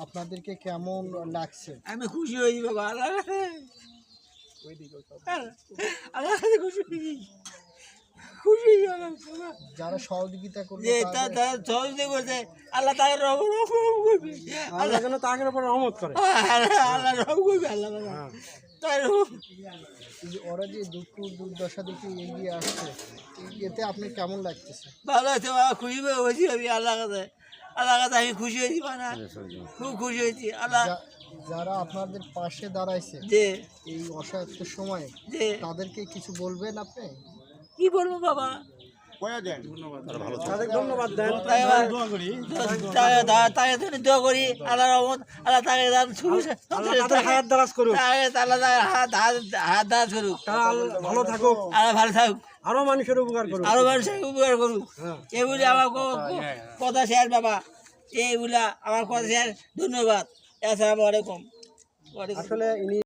আপনাদেরকে কেমন লাগছে? আমি খুশি হয়েছি বাবা, আল্লাহ আল্লাহ খুশি হয়েছি, খুশি হয়ে গেলাম বাবা। যারা সহযোগিতা করবে যে তারা সহযোগিতা করছে, আল্লাহ তাকে রহম করবে, আল্লাহ যেন তাদের উপর রহমত করে। আল্লাহ রহম করবে, আল্লাহ তাই রহম। ওরা যে দুঃখ দুর্দশা দেখে এগিয়ে আসছে, এতে আপনি কেমন লাগতেছে? ভালো আছে বাবা, খুশি হয়েছি আমি আল্লাহ কাছে, আল্লাহ কাছে আমি খুশি হয়েছি মানে খুব খুশি হয়েছি। আল্লাহ যারা আপনাদের পাশে দাঁড়াইছে যে এই অসহায় সময়ে, যে তাদেরকে কিছু বলবেন আপনি? কি বলবো বাবা, তাদের ধন্যবাদ দেন। তাকে দোয়া করি, আল্লাহ রহমত, আল্লাহ তাকে তাদের হায়াত দারাজ করুক, হাত দাঁড় করুক, তারা ভালো থাকুক, আল্লাহ ভালো থাকুক, আরো মানুষের উপকার করুক। আরো মানুষের উপকার করুক। এই বলে আমার কথা শেয়ার বাবা, এই বলে আমার কথা শেয়ার। ধন্যবাদ। আসসালামু আলাইকুম। আসলে ইনি